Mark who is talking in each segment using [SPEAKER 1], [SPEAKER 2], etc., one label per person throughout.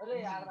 [SPEAKER 1] अरे यार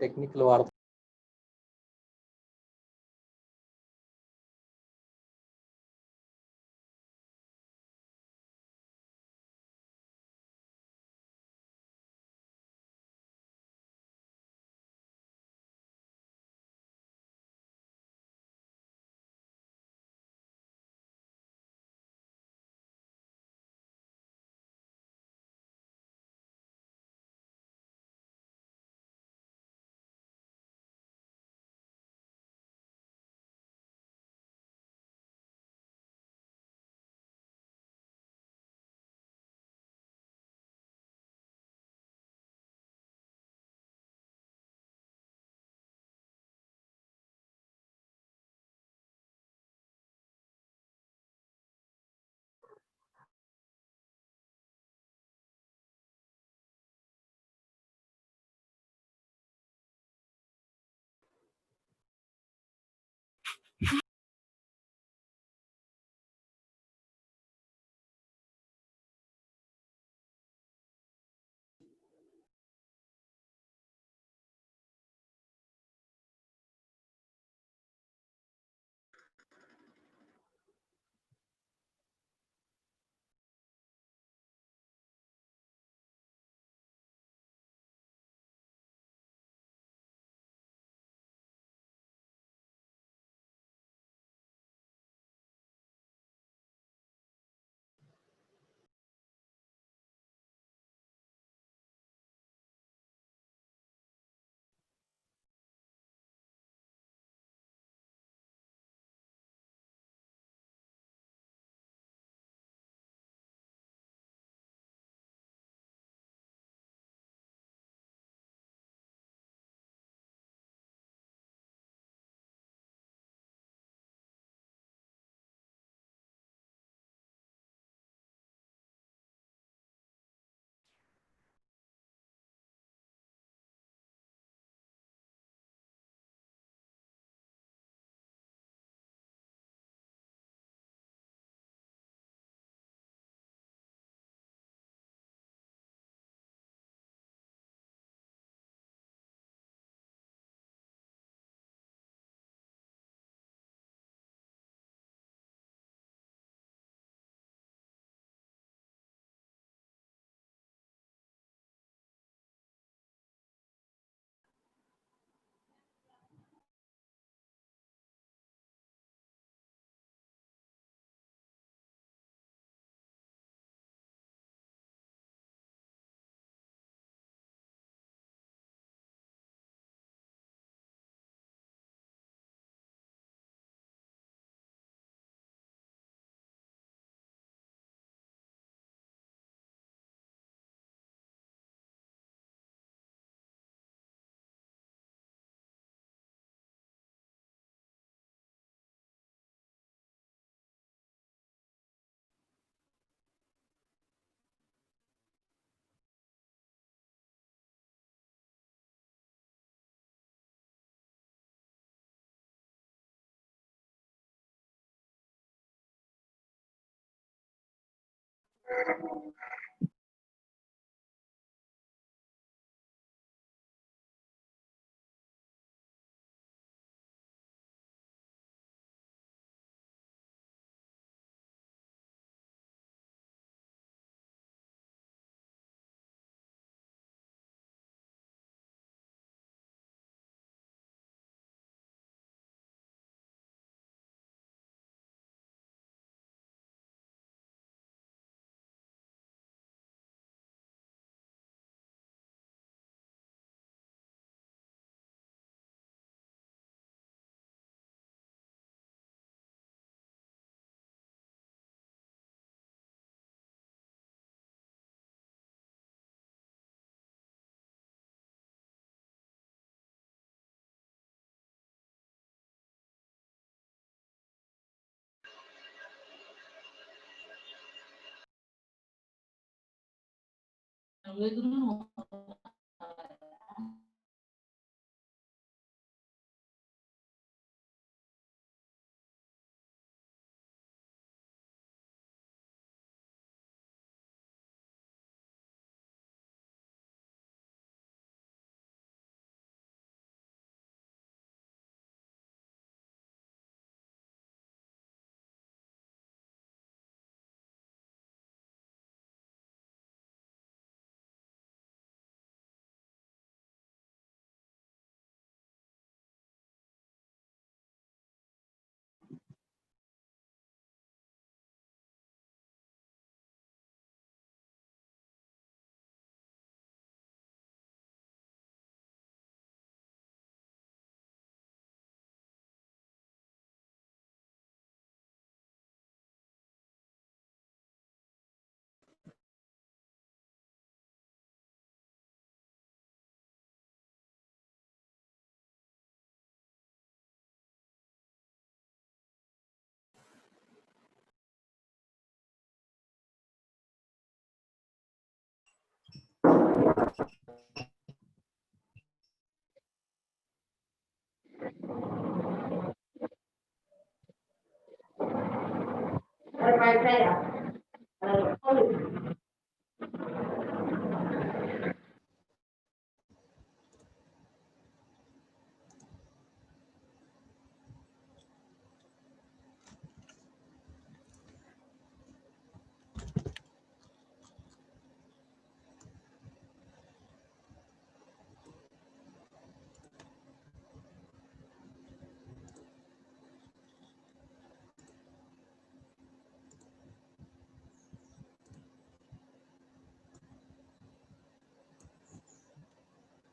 [SPEAKER 2] టెక్నికల్ వార్త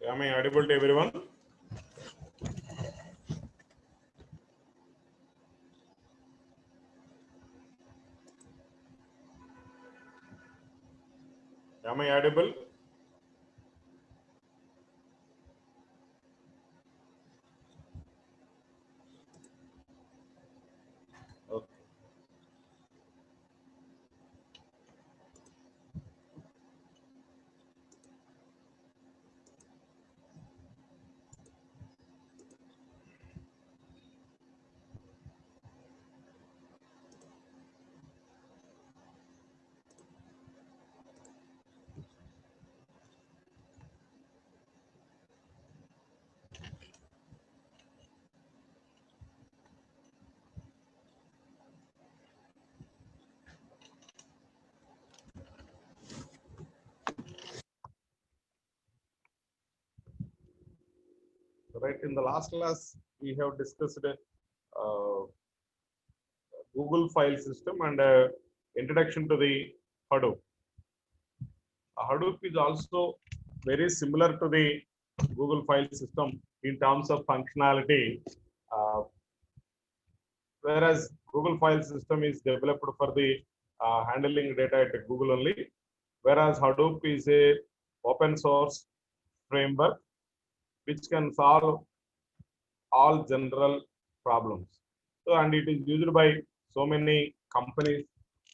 [SPEAKER 1] Am I audible to everyone? Am I audible? Okay. Right, in the last class, we have discussed Google file system and introduction to the Hadoop. Hadoop is also very similar to the Google file system in terms of functionality, uh, whereas Google file system is developed for the handling data at Google only, whereas Hadoop is a open source framework which can solve all general problems. So, and it is used by so many companies,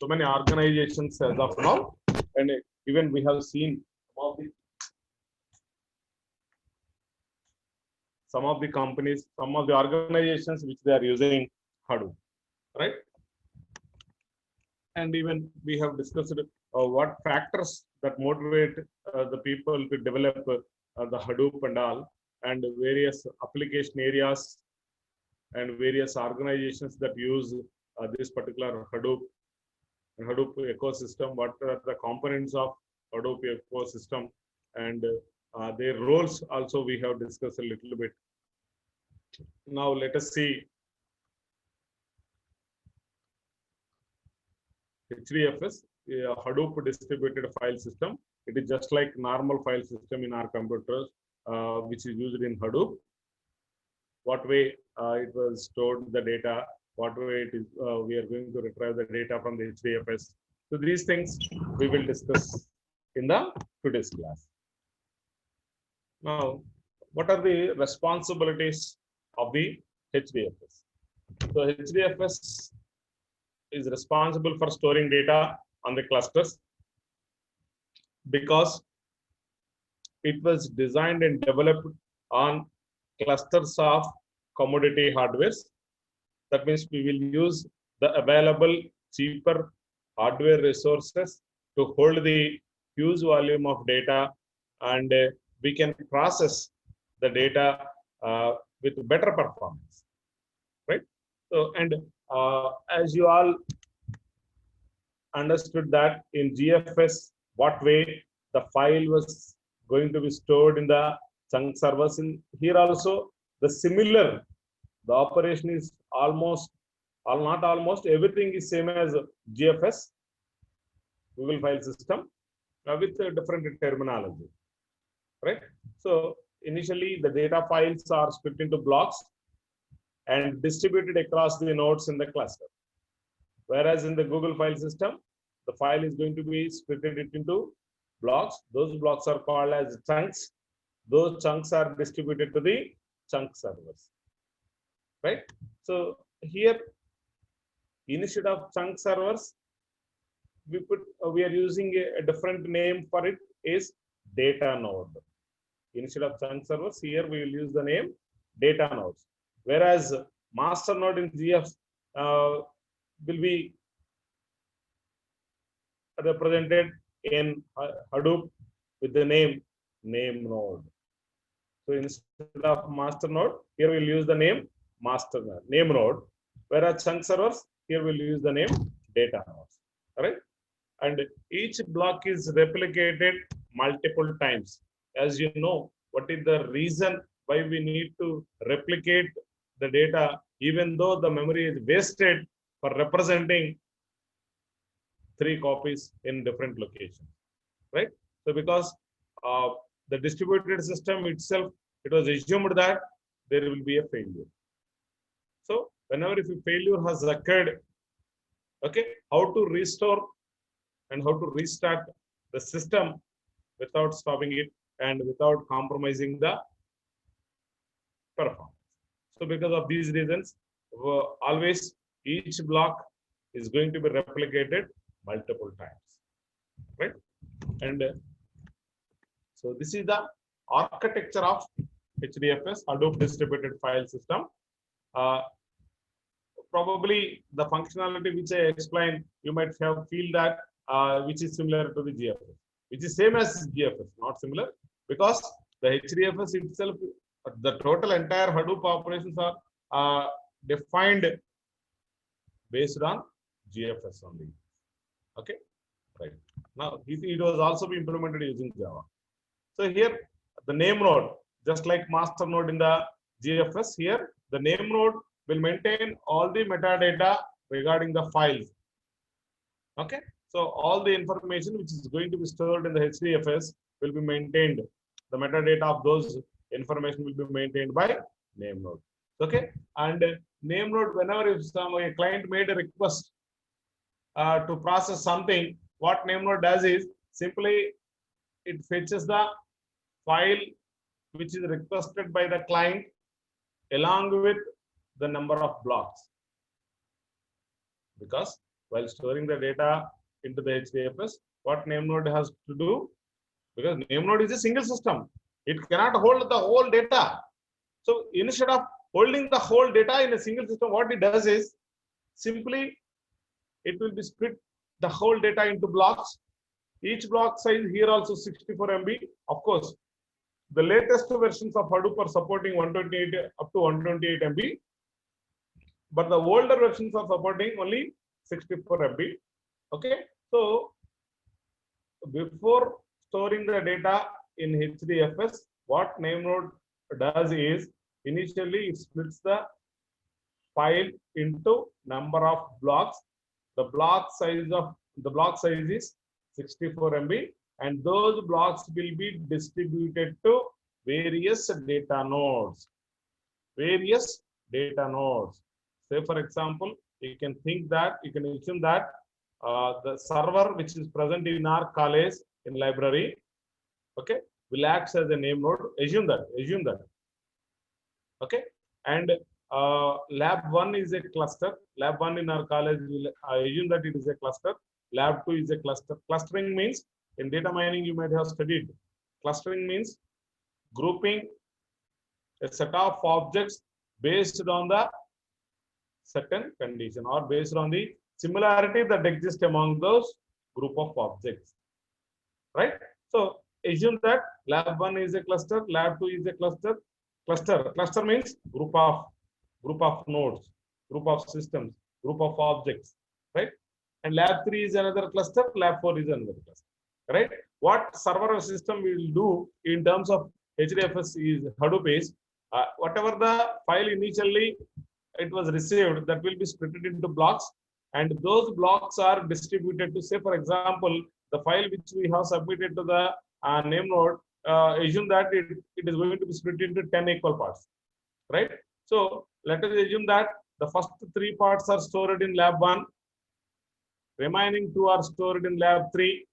[SPEAKER 1] so many organizations as of now, and even we have seen some of the companies, some of the organizations which they are using Hadoop, right? And even we have discussed what factors that motivate the people to develop the Hadoop and all, and various application areas and various organizations that use this particular Hadoop ecosystem, what are the components of Hadoop ecosystem, and their roles also we have discussed a little bit. Now let us see HDFS, a Hadoop distributed file system. It is just like normal file system in our computers, which is used in Hadoop. What way it was stored the data, what way it is we are going to retrieve the data from the HDFS. So these things we will discuss in the today's class. Now, what are the responsibilities of the HDFS? So HDFS is responsible for storing data on the clusters because it was designed and developed on clusters of commodity hardwares. That means we will use the available cheaper hardware resources to hold the huge volume of data, and we can process the data with better performance, right? So, and as you all understood that in GFS, what way the file was going to be stored in the chunk servers. In here also, the similar, the operation is almost, or not almost, everything is same as GFS, Google File System, with a different terminology, right? So initially, the data files are split into blocks and distributed across the nodes in the cluster. Whereas in the Google File System, the file is going to be split into blocks. Those blocks are called as chunks. Those chunks are distributed to the chunk servers, right? So here, instead of chunk servers, we are using a different name for it, is data node. Instead of chunk servers, here we will use the name data nodes. Whereas master node in GF will be represented in Hadoop with the name node. So instead of master node, here we'll use the name name node. Whereas chunk servers, here we'll use the name data nodes. All right, and each block is replicated multiple times. As you know, what is the reason why we need to replicate the data, even though the memory is wasted for representing 3 copies in different locations, right? So because the distributed system itself, it was assumed that there will be a failure. So whenever if a failure has occurred, okay, how to restore and how to restart the system without stopping it and without compromising the performance. So because of these reasons, always each block is going to be replicated multiple times, right? And so this is the architecture of HDFS, Hadoop Distributed File System. Probably the functionality which I explained, you might have feel that which is similar to the GFS, which is same as GFS, not similar, because the HDFS itself, the total entire Hadoop operations are defined based on GFS only. Okay, right. Now it was also be implemented using Java. So here the name node, just like master node in the GFS, here the name node will maintain all the metadata regarding the files. Okay, so all the information which is going to be stored in the HDFS will be maintained. The metadata of those information will be maintained by name node. Okay, and name node, whenever if a client made a request to process something, what name node does is simply it fetches the file which is requested by the client along with the number of blocks. Because while storing the data into the HDFS, what name node has to do, because name node is a single system, it cannot hold the whole data. So instead of holding the whole data in a single system, what it does is simply it will be split the whole data into blocks Each block size here also 64 MB. Of course, the latest versions of Hadoop are supporting 128 up to 128 MB, but the older versions are supporting only 64 MB. Okay, so before storing the data in HDFS, what Namenode does is initially it splits the file into number of blocks. The block size is 64 MB, and those blocks will be distributed to various data nodes. Various data nodes. Say for example, you can assume that the server which is present in our college in library, okay, will act as a name node. Assume that. Okay, and lab 1 is a cluster. Lab 1 in our college will assume that it is a cluster. Lab 2 is a cluster. Clustering means, in data mining you might have studied. Clustering means grouping a set of objects based on the certain condition or based on the similarity that exists among those group of objects, right? So assume that lab 1 is a cluster, lab 2 is a cluster. Cluster means group of nodes, group of systems, group of objects, right? And lab 3 is another cluster, lab 4 is another cluster, right? What server system will do in terms of HDFS is Hadoop is whatever the file initially it was received, that will be split into blocks, and those blocks are distributed to, say for example, the file which we have submitted to the name node, assume that it is going to be split into 10 equal parts, right? So let us assume that the first 3 parts are stored in lab 1, remaining 2 are stored in lab 3,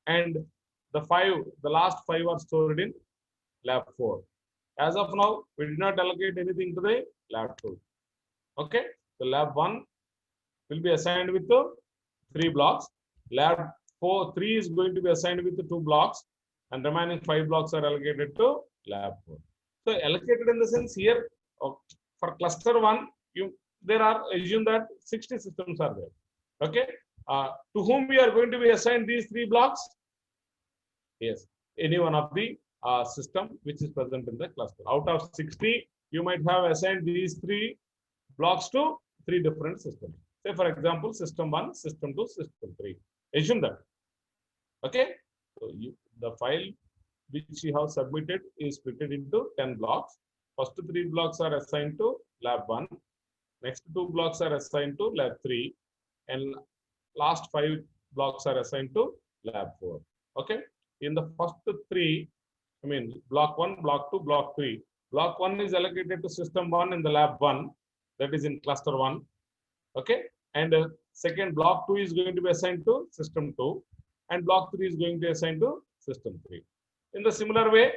[SPEAKER 1] and the last 5 are stored in lab 4. As of now, we did not allocate anything to the lab 2. Okay, so lab 1 will be assigned with 3 blocks. Lab 3 is going to be assigned with 2 blocks, and remaining 5 blocks are allocated to lab 4. So allocated in the sense here, for cluster 1, there are, assume that 60 systems are there. Okay, to whom we are going to be assigned these 3 blocks? Yes, any one of the system which is present in the cluster. Out of 60, you might have assigned these 3 blocks to 3 different systems. Say for example, system 1, system 2, system 3. Assume that. Okay, so the file which you have submitted is split into 10 blocks. First 3 blocks are assigned to lab 1. Next 2 blocks are assigned to lab 3, and last 5 blocks are assigned to lab 4. Okay, in the first 3, block 1, block 2, block 3. Block 1 is allocated to system 1 in the lab 1, that is in cluster 1. Okay, and second block 2 is going to be assigned to system 2, and block 3 is going to be assigned to system 3. In the similar way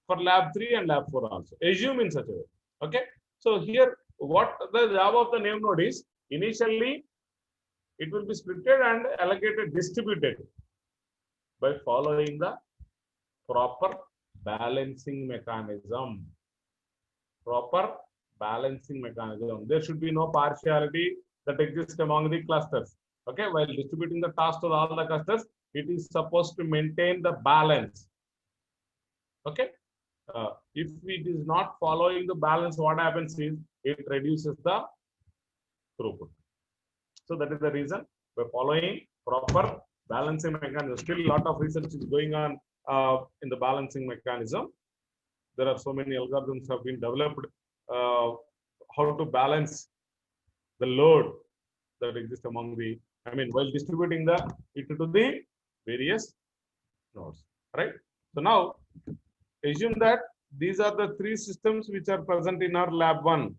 [SPEAKER 1] for lab 3 and lab 4 also. Assume in such a way. Okay, so here what the job of the name node is, initially it will be splitted and allocated, distributed by following the proper balancing mechanism. Proper balancing mechanism. There should be no partiality that exists among the clusters. Okay, while distributing the task to all the clusters, it is supposed to maintain the balance. Okay, if it is not following the balance, what happens is it reduces the throughput. So that is the reason by following proper balancing mechanism. Still, a lot of research is going on in the balancing mechanism. There are so many algorithms have been developed how to balance the load that exists among the, while distributing it to the various nodes, right? So now assume that these are the 3 systems which are present in our lab 1.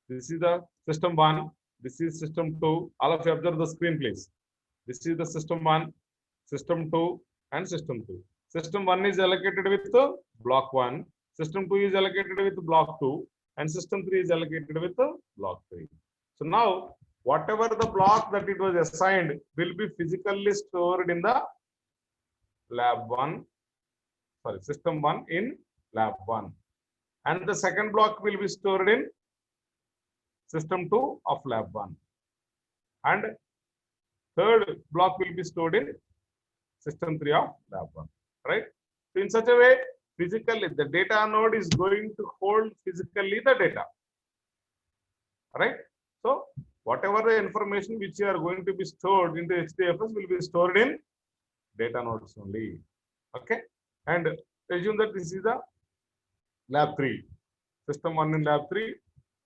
[SPEAKER 1] This is the system 1, this is system 2. All of you observe the screen, please. This is the system 1, system 2, and system 2. System 1 is allocated with block 1, system 2 is allocated with block 2, and system 3 is allocated with block 3. So now, whatever the block that it was assigned will be physically stored in the system 1 in lab 1. And the second block will be stored in system 2 of lab 1. And third block will be stored in system 3 of lab 1, right? So in such a way, physically, the data node is going to hold physically the data, right? So whatever the information which you are going to be stored into HDFS will be stored in data nodes only, okay? And assume that this is the lab 3, system 1 in lab 3,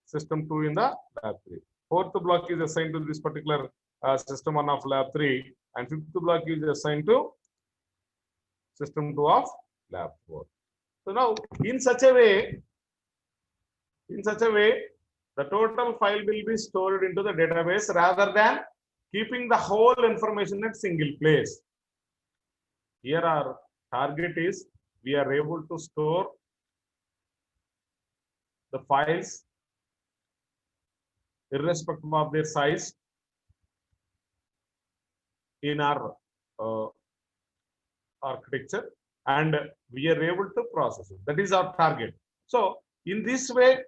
[SPEAKER 1] system 2 in the lab 3. Fourth block is assigned to this particular system 1 of lab 3, and fifth block is assigned to system 2 of lab 4. So now, in such a way, the total file will be stored into the database rather than keeping the whole information at single place. Here our target is we are able to store the files irrespective of their size in our architecture, and we are able to process it. That is our target. So in this way,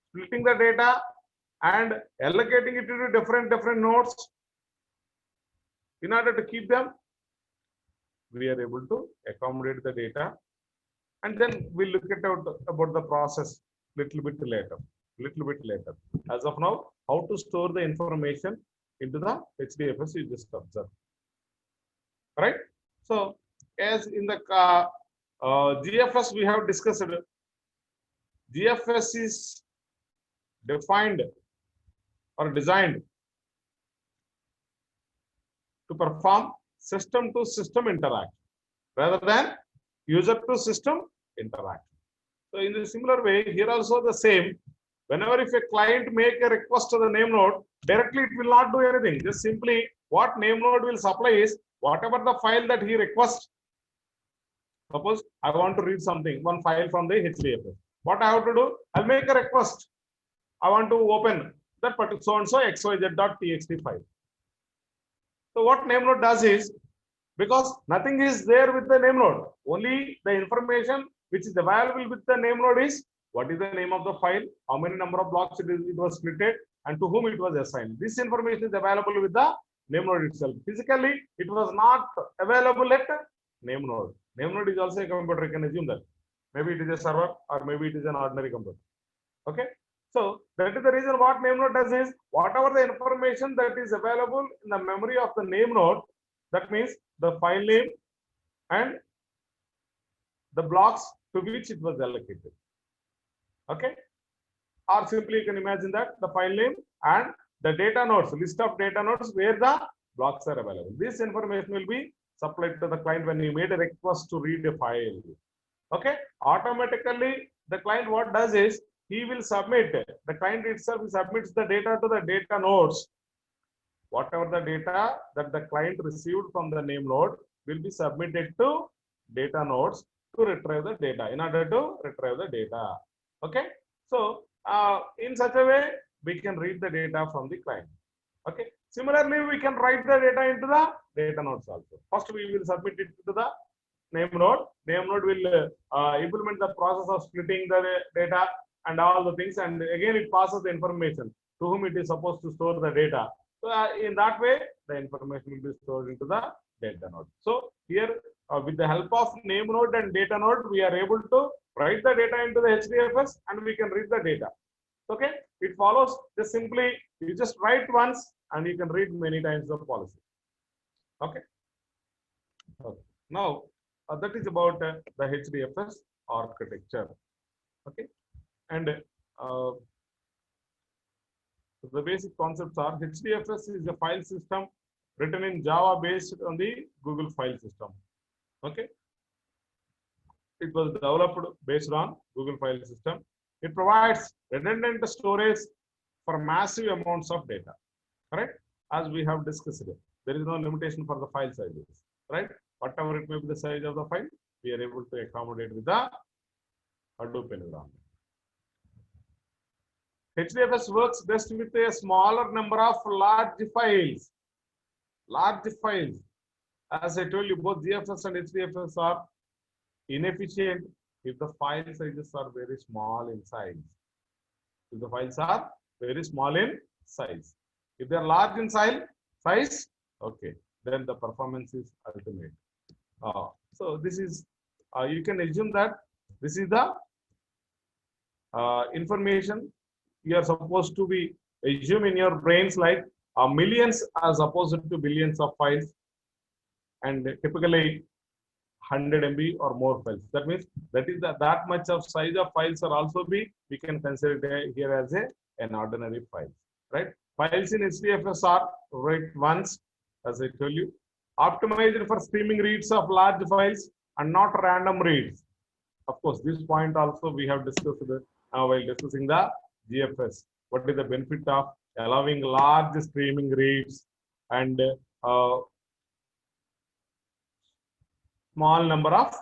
[SPEAKER 1] splitting the data and allocating it to different nodes in order to keep them, we are able to accommodate the data, and then we'll look at about the process little bit later. As of now, how to store the information into the HDFS, you just observe, right? So as in the GFS we have discussed, GFS is defined or designed to perform system to system interaction rather than user to system interaction. So in a similar way, here also the same. Whenever if a client make a request to the name node, directly it will not do anything. Just simply what name node will supply is whatever the file that he requests. Suppose I want to read something, one file from the HDFS. What I have to do? I'll make a request. I want to open that particular so-and-so xyz.txt file. So what name node does is, because nothing is there with the name node, only the information which is available with the name node is what is the name of the file, how many number of blocks it was splitted, and to whom it was assigned. This information is available with the name node itself. Physically, it was not available at name node. Name node is also a computer. You can assume that. Maybe it is a server or maybe it is an ordinary computer. Okay. So that is the reason what name node does is whatever the information that is available in the memory of the name node, that means the file name and the blocks to which it was allocated. Okay. Or simply you can imagine that the file name and the data nodes, list of data nodes where the blocks are available. This information will be supplied to the client when he made a request to read a file. Okay. Automatically, the client what does is he will submit, the client itself submits the data to the data nodes. Whatever the data that the client received from the name node will be submitted to data nodes to retrieve the data, in order to retrieve the data. Okay. So in such a way, we can read the data from the client. Okay. Similarly, we can write the data into the data nodes also. First, we will submit it to the name node. Name node will implement the process of splitting the data and all the things, and again it passes the information to whom it is supposed to store the data. So in that way, the information will be stored into the data node. So here, with the help of name node and data node, we are able to write the data into the HDFS and we can read the data. Okay, it follows just simply you just write once and you can read many times the policy. Okay. Okay. Now that is about the HDFS architecture. Okay. And the basic concepts are HDFS is a file system written in Java based on the Google file system. Okay. It was developed based on Google file system. It provides redundant storage for massive amounts of data. Correct? As we have discussed, there is no limitation for the file sizes. Right? Whatever it may be the size of the file, we are able to accommodate with the Hadoop environment. HDFS works best with a smaller number of large files. Large files. As I told you, both GFS and HDFS are inefficient if the file sizes are very small in size. If the files are very small in size. If they are large in size, Okay, then the performance is ultimate. So this is, you can assume that this is the information you are supposed to be assume in your brains, like millions as opposed to billions of files, and typically 100 MB or more files. That means that is that much of size of files are also be, we can consider it here as an ordinary file, right? Files in HDFS are write once, as I told you, optimized for streaming reads of large files and not random reads. Of course, this point also we have discussed while discussing the GFS. What is the benefit of allowing large streaming reads and small number of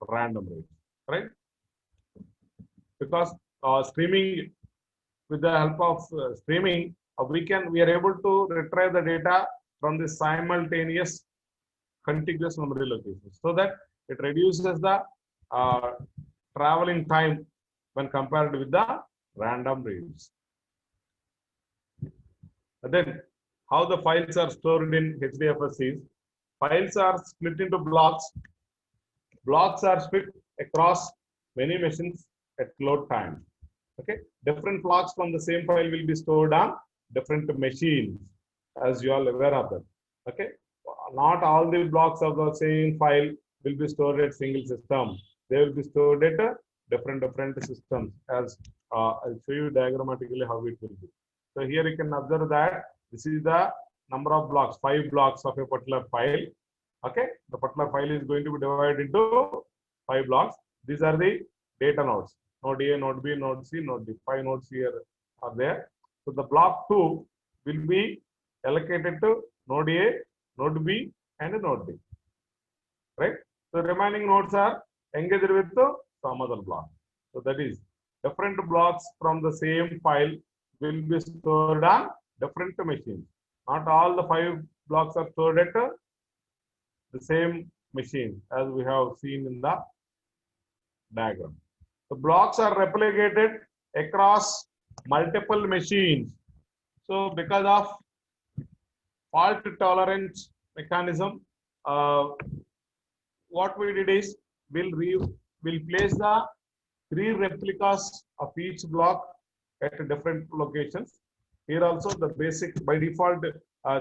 [SPEAKER 1] random reads, right? Because streaming, with the help of streaming, we are able to retrieve the data from the simultaneous contiguous memory locations, so that it reduces the uh, traveling time when compared with the random reads. And then, how the files are stored in HDFS is, files are split into blocks. Blocks are split across many machines at load time. Okay, different blocks from the same file will be stored on different machines, as you are aware of that. Okay, not all the blocks of the same file will be stored at single system. They will be stored at different systems. As I'll show you diagrammatically how it will be. So here you can observe that this is the number of blocks, 5 blocks of a particular file. Okay, the particular file is going to be divided into 5 blocks. These are the data nodes. Node A, node B, node C, node D. 5 nodes here are there. So the block 2 will be allocated to node A, node B, and node D. Right? So remaining nodes are engaged with some other block. So that is, different blocks from the same file will be stored on different machines. Not all the 5 blocks are stored at the same machine, as we have seen in the diagram. The blocks are replicated across multiple machines. So because of fault tolerance mechanism, what we did is we'll place the 3 replicas of each block at different locations. Here also the basic, by default,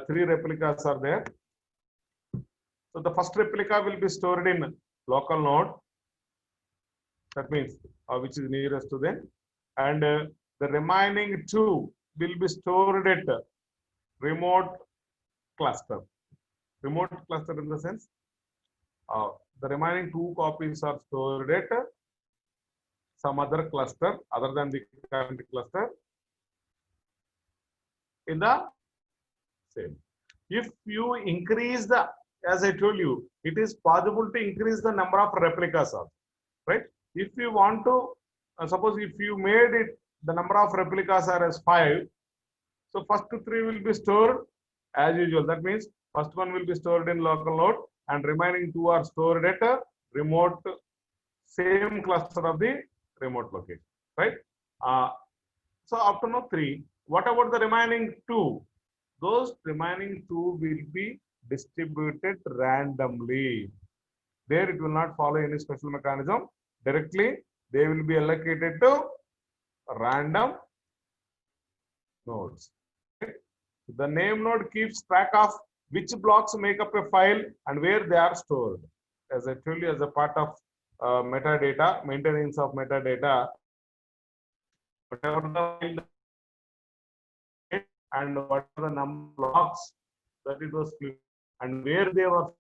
[SPEAKER 1] 3 replicas are there. So the first replica will be stored in local node. That means which is nearest to them, and the remaining 2 will be stored at remote cluster. Remote cluster in the sense, the remaining 2 copies are stored at some other cluster other than the current cluster in the same. If you increase the, as I told you, it is possible to increase the number of replicas also, right? If you want to, suppose if you made it, the number of replicas are as 5, so first 3 will be stored as usual. That means first one will be stored in local node, and remaining 2 are stored at a remote, same cluster of the remote location, right? So up to now 3. What about the remaining 2? Those remaining 2 will be distributed randomly. There it will not follow any special mechanism. Directly, they will be allocated to random nodes. The name node keeps track of which blocks make up a file and where they are stored. As I told you, as a part of metadata, maintenance of metadata, whatever the file and what are the number of blocks that it was split and where they were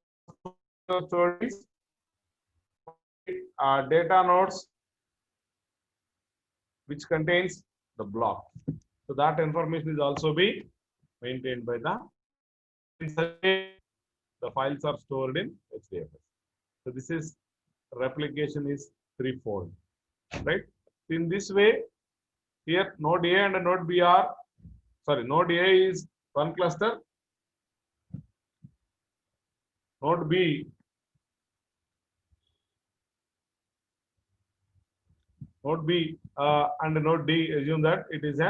[SPEAKER 1] stored is data nodes which contains the block. So that information is also be maintained by the files are stored in HDFS. So this is replication is 3-fold, right? In this way, here node A and node B are, node A is one cluster, node B and node D, assume that it is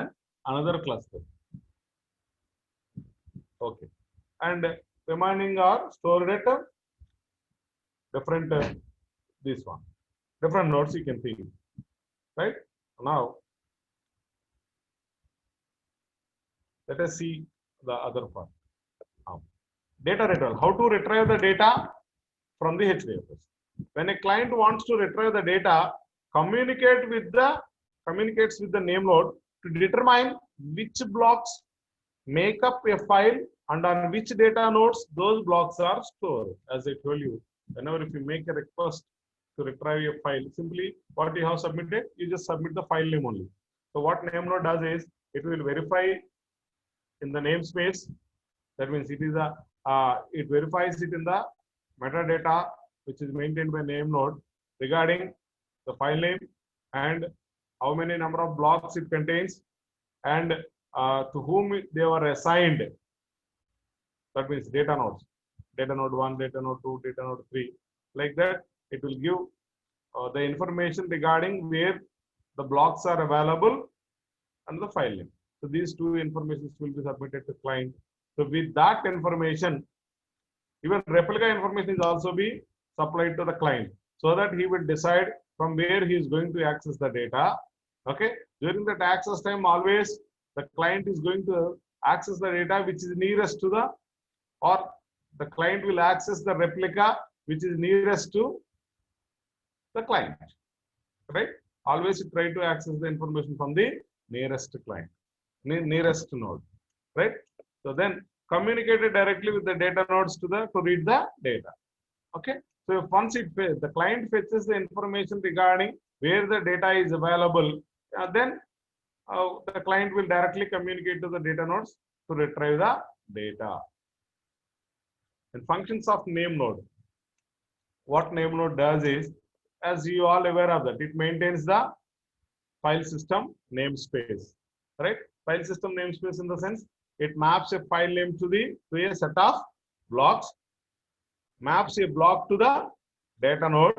[SPEAKER 1] another cluster. Okay, and remaining are stored at different this one, different nodes you can think, right? Now let us see the other part. Data retrieval. How to retrieve the data from the HDFS? When a client wants to retrieve the data, communicates with the name node to determine which blocks make up a file and on which data nodes those blocks are stored. As I told you, whenever if you make a request to retrieve a file, simply what you have submitted, you just submit the file name only. So what name node does is it will verify in the namespace. That means it is it verifies it in the metadata which is maintained by name node regarding the file name and how many number of blocks it contains and to whom they were assigned. That means data nodes, data node 1, data node 2, data node 3. Like that, it will give the information regarding where the blocks are available and the file name. So these two informations will be submitted to client. So with that information, even replica information is also be supplied to the client so that he will decide from where he is going to access the data. Okay. During that access time, always the client is going to access the data which is nearest to the, or the client will access the replica which is nearest to the client. Right. Always you try to access the information from the nearest client, nearest node. Right. So then communicated directly with the data nodes to read the data. Okay. So if once the client fetches the information regarding where the data is available, then the client will directly communicate to the data nodes to retrieve the data. And functions of name node. What name node does is, as you all aware of that, it maintains the file system namespace. Right? File system namespace in the sense it maps a file name to a set of blocks, maps a block to the data node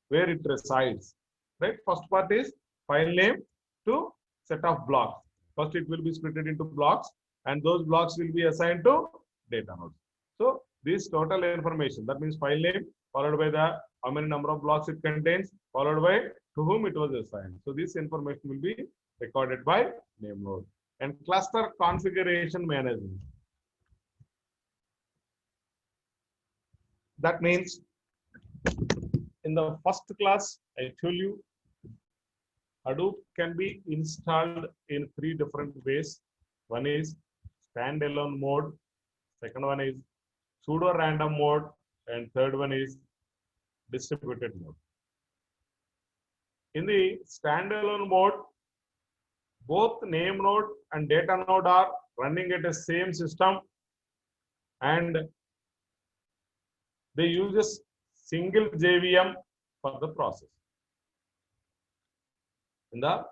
[SPEAKER 1] where it resides. Right? First part is file name to set of blocks. First, it will be split into blocks, and those blocks will be assigned to data nodes. So this total information, that means file name followed by the how many number of blocks it contains, followed by to whom it was assigned. So this information will be recorded by name node. And cluster configuration management. That means in the first class, I told you Hadoop can be installed in 3 different ways. One is standalone mode, second one is pseudo random mode, and third one is distributed mode. In the standalone mode, both name node and data node are running at the same system, and they use a single JVM for the process. In the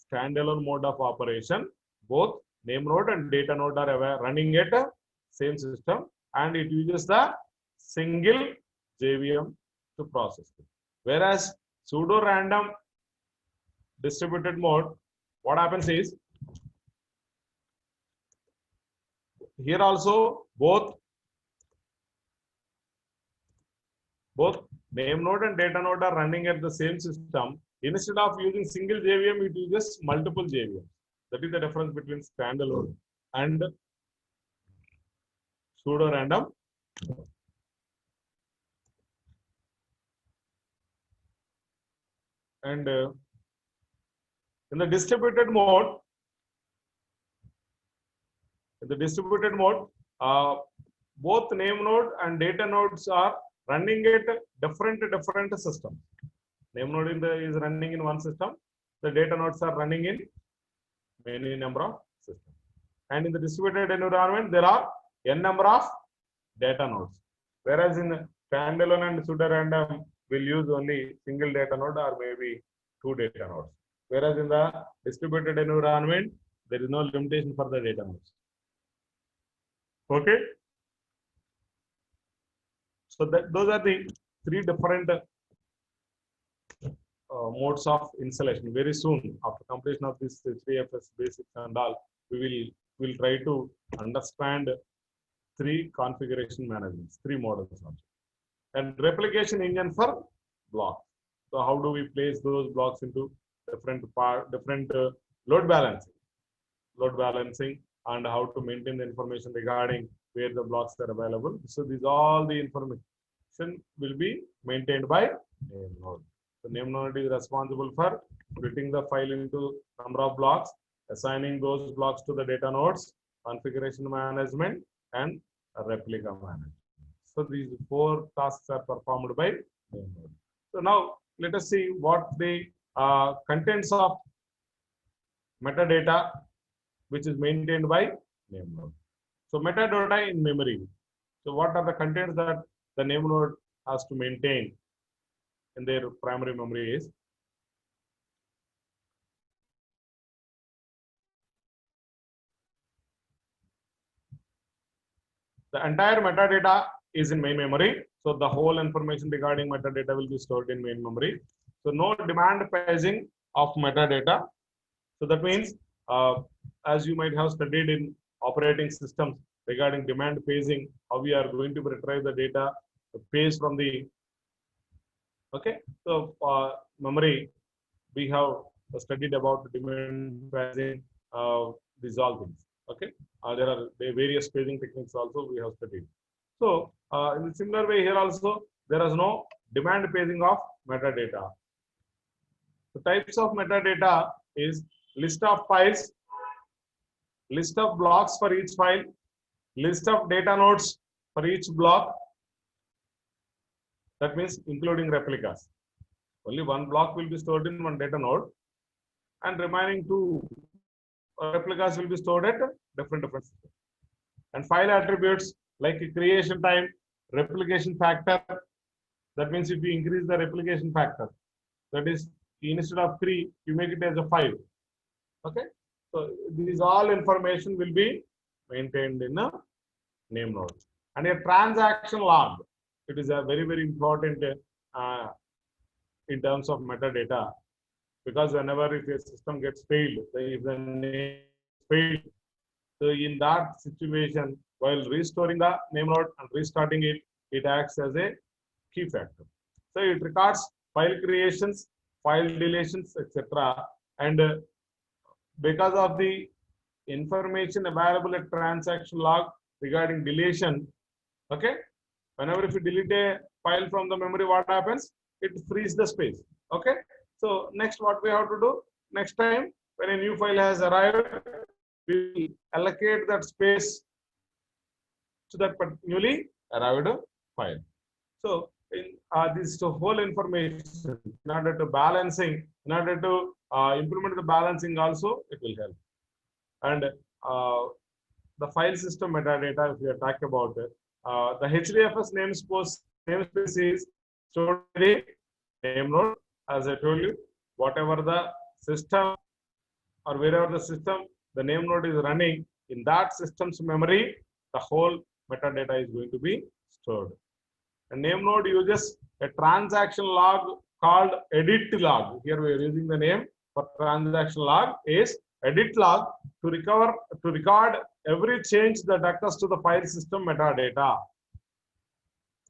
[SPEAKER 1] standalone mode of operation, both name node and data node are running at the same system, and it uses the single JVM to process it. Whereas pseudo random distributed mode, what happens is here also both name node and data node are running at the same system. Instead of using single JVM, it uses multiple JVMs. That is the difference between standalone and pseudo random. And in the distributed mode, both name node and data nodes are running at different systems. Name node is running in one system. The data nodes are running in many number of systems. And in the distributed environment, there are n number of data nodes. Whereas in standalone and pseudo random, will use only single data node or maybe 2 data nodes. Whereas in the distributed environment, there is no limitation for the data nodes. Okay. So those are the 3 different modes of installation. Very soon, after completion of this 3FS basics and all, we will try to understand three configuration managements, three models also. And replication engine for blocks. So how do we place those blocks into different load balancing, and how to maintain the information regarding where the blocks are available. So these all the information will be maintained by name node. So name node is responsible for splitting the file into number of blocks, assigning those blocks to the data nodes, configuration management, and replica management. So these four tasks are performed by name node. So now let us see what the contents of metadata which is maintained by name node. So metadata in memory. So what are the contents that the name node has to maintain in their primary memory is the entire metadata is in main memory. So the whole information regarding metadata will be stored in main memory. So no demand paging of metadata. So that means, as you might have studied in operating systems regarding demand paging, how we are going to retrieve the data, the page from the, okay. So memory, we have studied about the demand paging, these all things, okay. There are various paging techniques also we have studied. So in a similar way here also, there is no demand paging of metadata. The types of metadata is list of files, list of blocks for each file, list of data nodes for each block. That means including replicas. Only one block will be stored in one data node, and remaining two replicas will be stored at different systems. And file attributes like creation time, replication factor. That means if you increase the replication factor, that is instead of 3, you make it as a 5. Okay. So these all information will be maintained in a name node. And a transaction log. It is a very, very important in terms of metadata, because whenever if a system gets failed, if the name failed, so in that situation, while restoring the name node and restarting it, it acts as a key factor. So it records file creations, file deletions, etc. And because of the information available at transaction log regarding deletion, okay, whenever if you delete a file from the memory, what happens? It frees the space. Okay. So next, what we have to do next time when a new file has arrived, we will allocate that space to that newly arrived file. So in this whole information, in order to balancing, in order to implement the balancing also, it will help. And the file system metadata, if we are talking about it, the HDFS namespace is stored in the name node. As I told you, whatever the system or wherever the system, the name node is running, in that system's memory, the whole metadata is going to be stored. A name node uses a transaction log called edit log. Here we are using the name for transaction log is edit log to record every change that occurs to the file system metadata.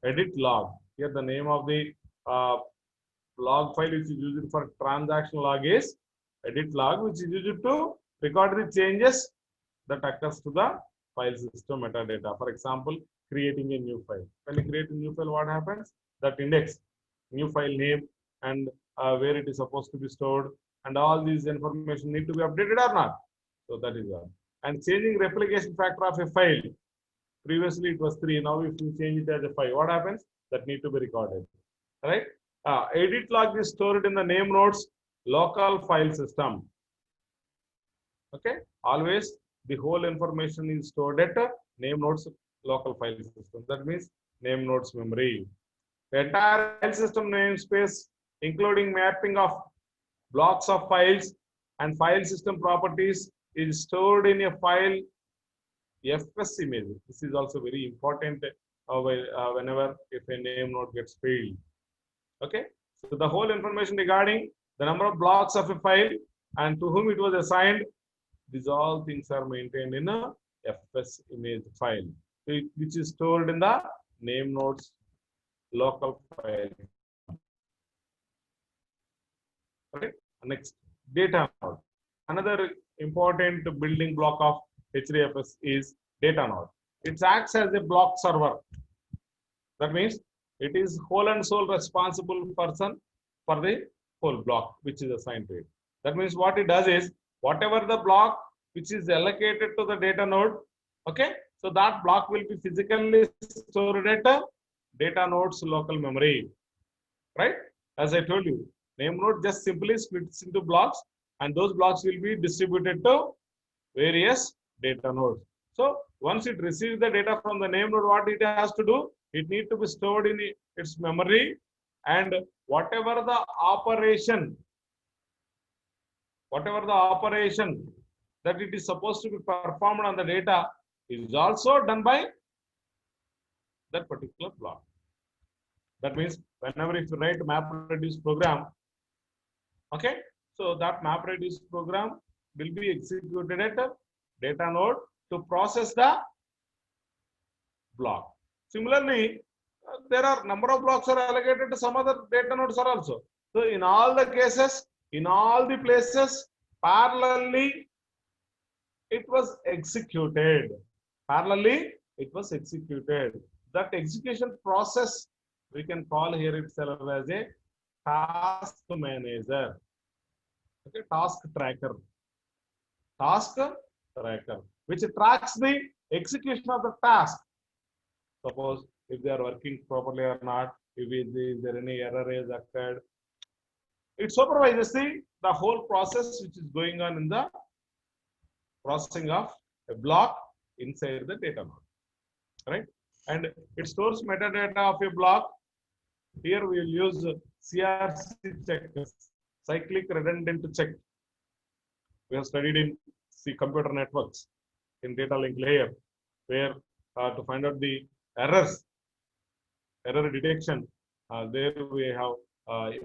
[SPEAKER 1] Edit log. Here the name of the log file which is used for transaction log is edit log, which is used to record the changes that occurs to the file system metadata. For example, creating a new file. When you create a new file, what happens? That index, new file name, and where it is supposed to be stored, and all these information need to be updated or not. So that is all. And changing replication factor of a file. Previously it was 3. Now if you change it as a 5, what happens? That need to be recorded. Right? Edit log is stored in the name node's local file system. Okay. Always the whole information is stored at name node's local file system. That means name node's memory. The entire file system namespace, including mapping of blocks of files and file system properties, is stored in a file FS image. This is also very important whenever if a name node gets failed. Okay. So the whole information regarding the number of blocks of a file and to whom it was assigned, these all things are maintained in a FS image file. which is stored in the name nodes local file. Right? Next, data node. Another important building block of HDFS is data node. It acts as a block server. That means it is whole and sole responsible person for the whole block which is assigned to it. That means what it does is whatever the block which is allocated to the data node, okay, so that block will be physically stored at a data node's local memory, right? As I told you, name node just simply splits into blocks, and those blocks will be distributed to various data nodes. So once it receives the data from the name node, what it has to do? It needs to be stored in its memory, and whatever the operation that it is supposed to be performed on the data is also done by that particular block. That means whenever if you write MapReduce program, okay, so that MapReduce program will be executed at a data node to process the block. Similarly, there are number of blocks are allocated to some other data nodes are also. So in all the cases, in all the places, parallelly it was executed. Parallelly it was executed. That execution process we can call here itself as a task manager. Okay, task tracker, which tracks the execution of the task. Suppose if they are working properly or not, if there any error is occurred, it supervises the whole process which is going on in the processing of a block inside the data node, right? And it stores metadata of a block. Here we will use CRC check, cyclic redundant check. We have studied in computer networks in data link layer, where to find out the error detection, there we have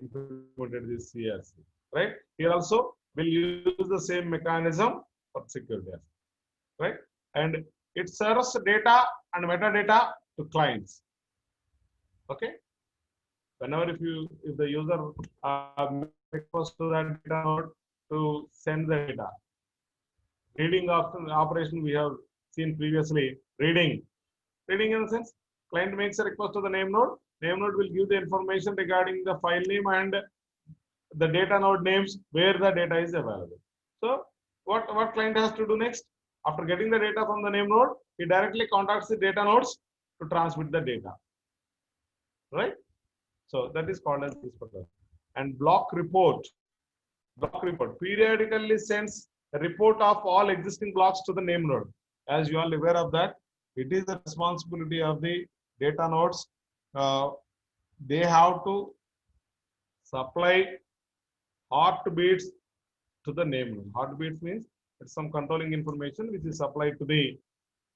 [SPEAKER 1] implemented this CRC, right? Here also we'll use the same mechanism for security, right? And it serves data and metadata to clients. Okay. Whenever if the user requests to that data node to send the data, reading of the operation we have seen previously. Reading in the sense, client makes a request to the name node will give the information regarding the file name and the data node names where the data is available. So what client has to do next? After getting the data from the name node, he directly contacts the data nodes to transmit the data, right? So that is called as this particular. And block report periodically sends a report of all existing blocks to the name node. As you are aware of that, it is the responsibility of the data nodes. They have to supply heartbeats to the name node. Heartbeats means it's some controlling information which is supplied to the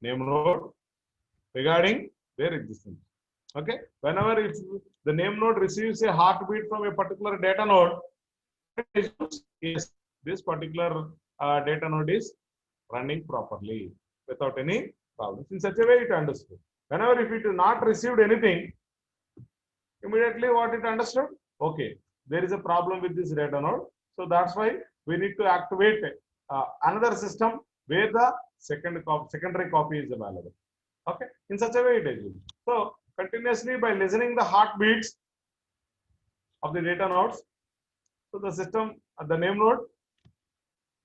[SPEAKER 1] name node regarding their existence. Okay, whenever the name node receives a heartbeat from a particular data node, yes, this particular data node is running properly without any problems. In such a way, it understood. Whenever if it is not received anything, immediately what it understood? Okay, there is a problem with this data node. So that's why we need to activate another system where the secondary copy is available. Okay, in such a way it is used. So continuously by listening the heartbeats of the data nodes, so the system, the name node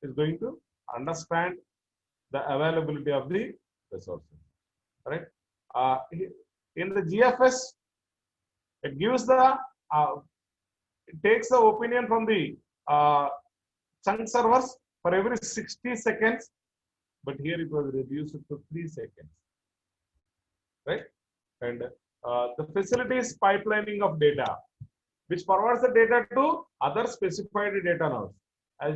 [SPEAKER 1] is going to understand the availability of the resources, right? In the GFS, it gives the, it takes the opinion from the chunk servers for every 60 seconds, but here it was reduced to 3 seconds, right? And the facilities pipelining of data, which forwards the data to other specified data nodes. As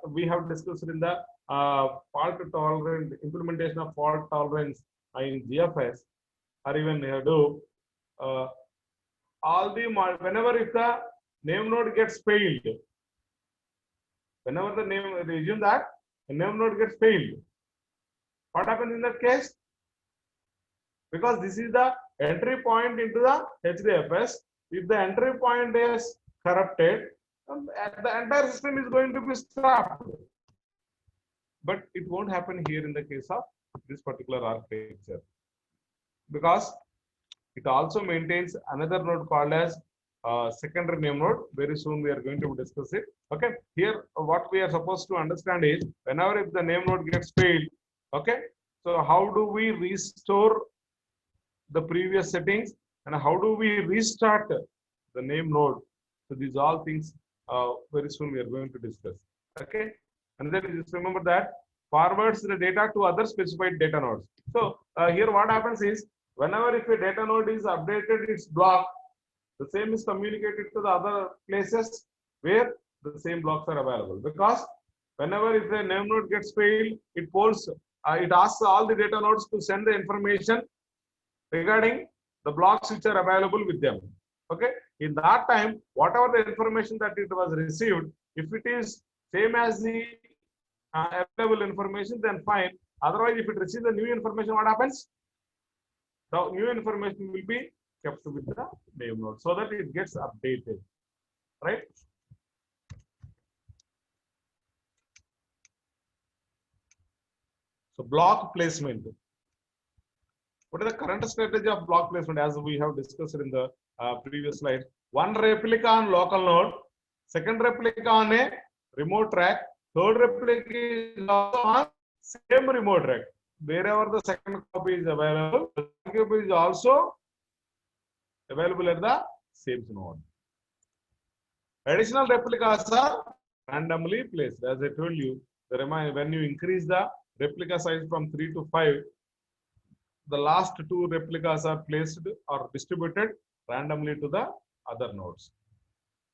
[SPEAKER 1] we have discussed in the fault tolerant implementation of fault tolerance in GFS, or even Hadoop, whenever if the name node gets failed, whenever the assume that the name node gets failed, what happens in that case? because this is the entry point into the HDFS. If the entry point is corrupted, the entire system is going to be stopped. But it won't happen here in the case of this particular architecture, because it also maintains another node called as secondary name node. Very soon we are going to discuss it. Okay, here what we are supposed to understand is, whenever if the name node gets failed, okay, so how do we restore the previous settings, and how do we restart the name node? So these all things very soon we are going to discuss. Okay, and then just remember that forwards the data to other specified data nodes. So here what happens is, whenever if a data node is updated its block, the same is communicated to the other places where the same blocks are available. Because whenever if a name node gets failed, it polls, it asks all the data nodes to send the information regarding the blocks which are available with them. Okay, in that time, whatever the information that it was received, if it is same as the available information, then fine. Otherwise, if it receives the new information, what happens? The new information will be kept with the name node so that it gets updated, right? So block placement. What is the current strategy of block placement, as we have discussed in the previous slide? One replica on local node, second replica on a remote track, third replica is also on same remote track. Wherever the second copy is available, the second copy is also available at the same node. Additional replicas are randomly placed. As I told you, when you increase the replica size from 3 to 5, the last two replicas are placed or distributed randomly to the other nodes.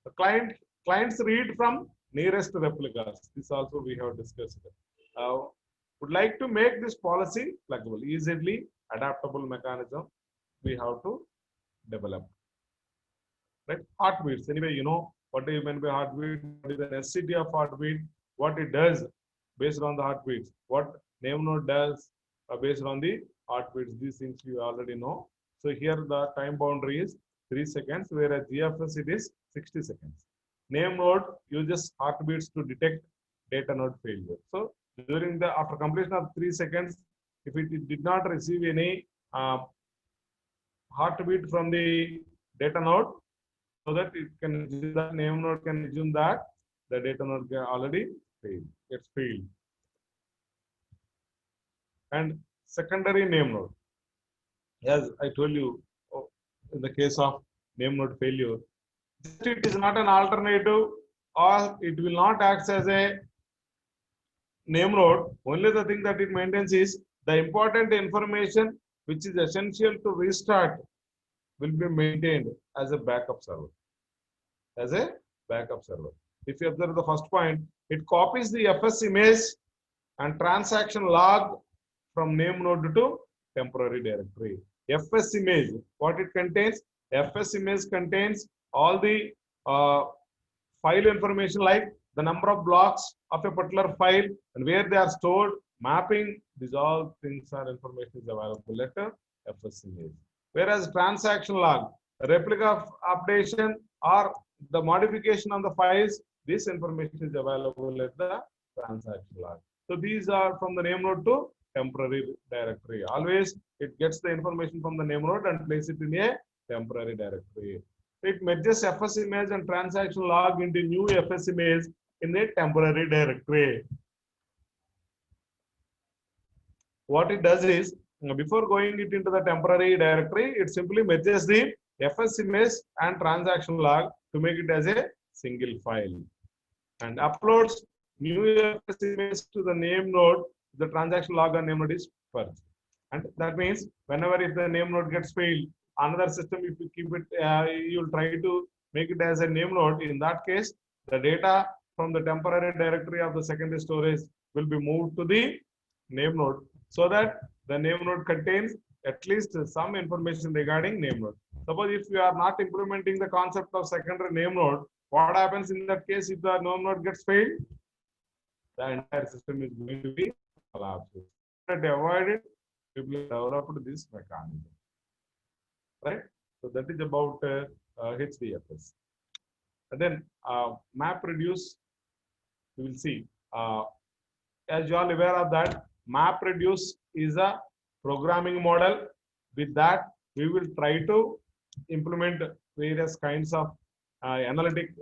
[SPEAKER 1] The clients read from nearest replicas. This also we have discussed. Would like to make this policy flexible, easily adaptable mechanism we have to develop. Right? Heartbeats. Anyway, you know what do you mean by heartbeat? What is the necessity of heartbeat? What it does based on the heartbeats? What name node does based on the heartbeats? These things you already know. So here the time boundary is 3 seconds, whereas GFS it is 60 seconds. Name node uses heartbeats to detect data node failure. So during the after completion of 3 seconds, if it did not receive any heartbeat from the data node, so that it can, the name node can assume that the data node already failed, gets failed. And secondary name node, as I told you, in the case of name node failure, it is not an alternative, or it will not act as a name node. Only the thing that it maintains is the important information which is essential to restart will be maintained as a backup server. As a backup server. If you observe the first point, it copies the FS image and transaction log from name node to temporary directory. FS image, what it contains? FS image contains all the file information, like the number of blocks of a particular file and where they are stored, mapping. These all things are information is available at FS image. Whereas transaction log, replica updation or the modification on the files, this information is available at the transaction log. So these are from the name node to temporary directory. Always it gets the information from the name node and place it in a temporary directory. It merges FS image and transaction log into new FS image in a temporary directory. What it does is, before going it into the temporary directory, it simply merges the FS image and transaction log to make it as a single file, and uploads new FS image to the name node. The transaction log and name node is purged, and that means whenever if the name node gets failed, another system, if you keep it, you'll try to make it as a name node. In that case, the data from the temporary directory of the secondary storage will be moved to the name node, so that the name node contains at least some information regarding name node. Suppose if you are not implementing the concept of secondary name node, what happens in that case if the name node gets failed? The entire system is going to be collapsed. To avoid it, people developed this mechanism. right? So that is about HDFS. And then MapReduce, we will see. As you are aware of that, MapReduce is a programming model. With that, we will try to implement various kinds of analytics.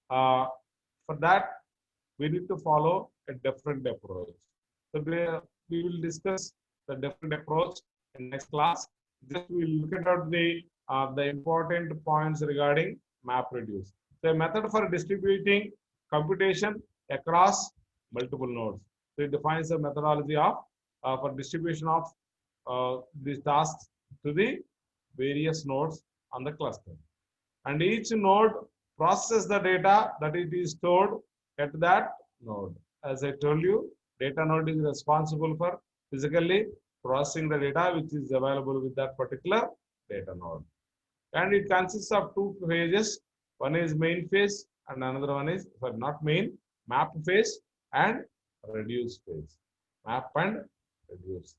[SPEAKER 1] For that, we need to follow a different approach. So we will discuss the different approach in next class. Just we will look at the important points regarding MapReduce. The method for distributing computation across multiple nodes. So it defines the methodology of for distribution of these tasks to the various nodes on the cluster. And each node processes the data that it is stored at that node. As I told you, data node is responsible for physically processing the data which is available with that particular data node. And it consists of two phases. One is main phase and another one is, sorry, not main, map phase and reduce phase. Map and reduce.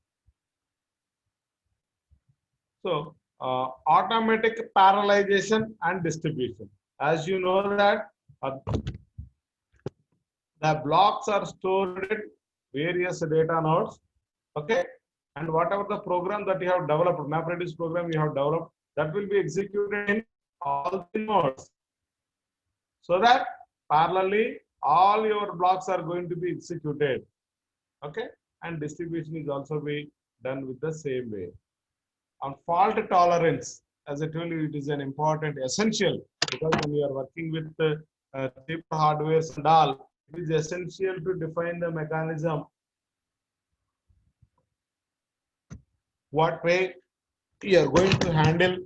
[SPEAKER 1] So, automatic parallelization and distribution. As you know that the blocks are stored in various data nodes, okay? And whatever the program that you have developed, MapReduce program you have developed, that will be executed in all the nodes. So that parallelly, all your blocks are going to be executed, okay? And distribution is also be done with the same way. On fault tolerance, as I told you, it is an important essential, because when you are working with chip hardware and all, it is essential to define the mechanism. What way you are going to handle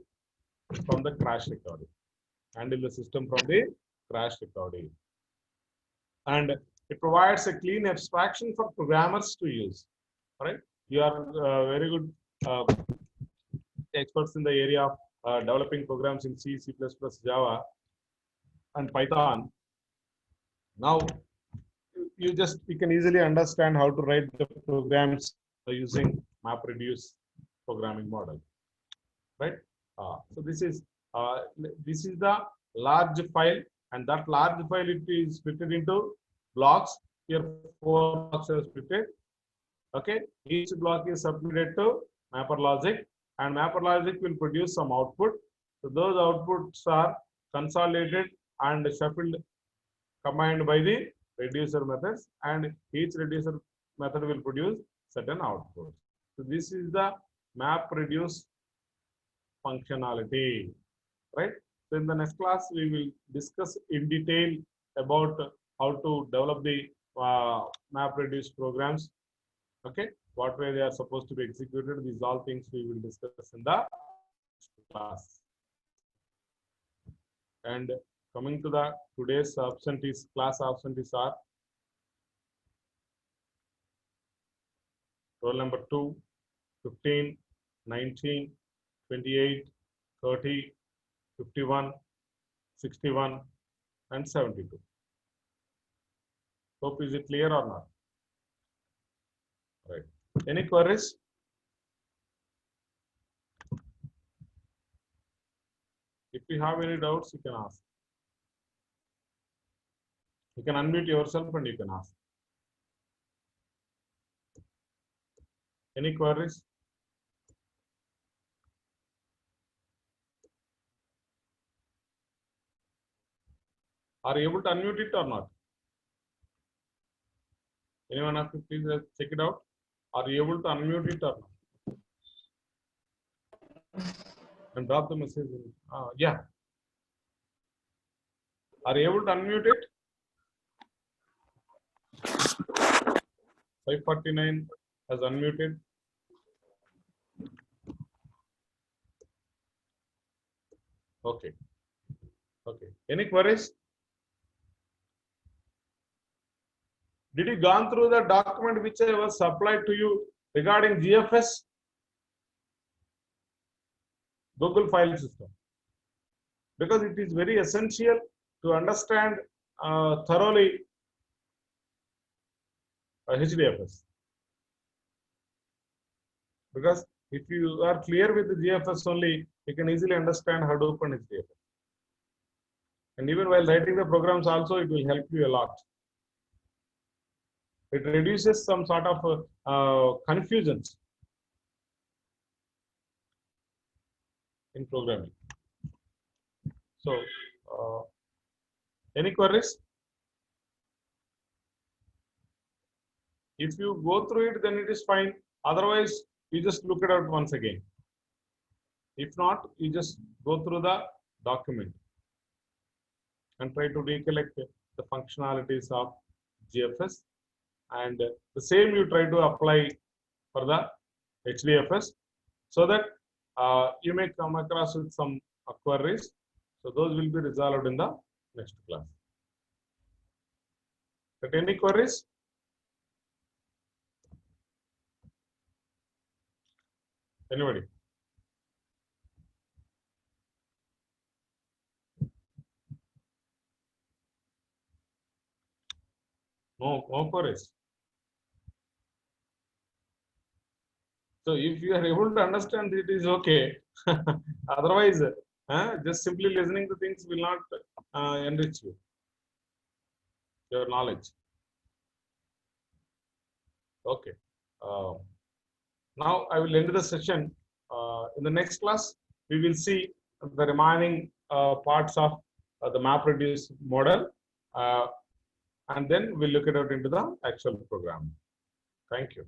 [SPEAKER 1] from the crash recovery, handle the system from the crash recovery. And it provides a clean abstraction for programmers to use, right? You are very good experts in the area of developing programs in C, C++, Java, and Python. Now, you can easily understand how to write the programs using MapReduce programming model, right? So this is the large file, and that large file it is split into blocks. Here 4 blocks are split. Okay, each block is submitted to MapReduce, and MapReduce will produce some output. So those outputs are consolidated and shuffled, combined by the reducer methods, and each reducer method will produce certain outputs. So this is the MapReduce functionality, right? So in the next class, we will discuss in detail about how to develop the MapReduce programs. Okay, what way they are supposed to be executed. These all things we will discuss in the class. And coming to the today's absentees, class absentees are roll number 2, 15, 19, 28, 30, 51, 61, and 72. Hope is it clear or not? Right. Any queries? If you have any doubts, you can ask. You can unmute yourself and you can ask. Any queries? Are you able to unmute it or not? Anyone have to please check it out? Are you able to unmute it or not? And drop the message. Yeah. Are you able to unmute it? 549 has unmuted. Okay. Okay. Any queries? Did you gone through the document which I was supplied to you regarding GFS? Google File System. Because it is very essential to understand thoroughly HDFS. Because If you are clear with the GFS only, you can easily understand Hadoop and HDFS. And even while writing the programs also, it will help you a lot. It reduces some sort of confusions in programming. So, any queries? If you go through it, then it is fine. Otherwise, you just look it out once again. If not, you just go through the document and try to recollect the functionalities of GFS. And the same you try to apply for the HDFS, so that you may come across with some queries. So those will be resolved in the next class. But any queries? Anybody? No queries. So if you are able to understand, it is okay. Otherwise, just simply listening to things will not enrich you, your knowledge. Okay. Now I will end the session. In the next class, we will see the remaining parts of the MapReduce model, and then we'll look it out into the actual program. Thank you.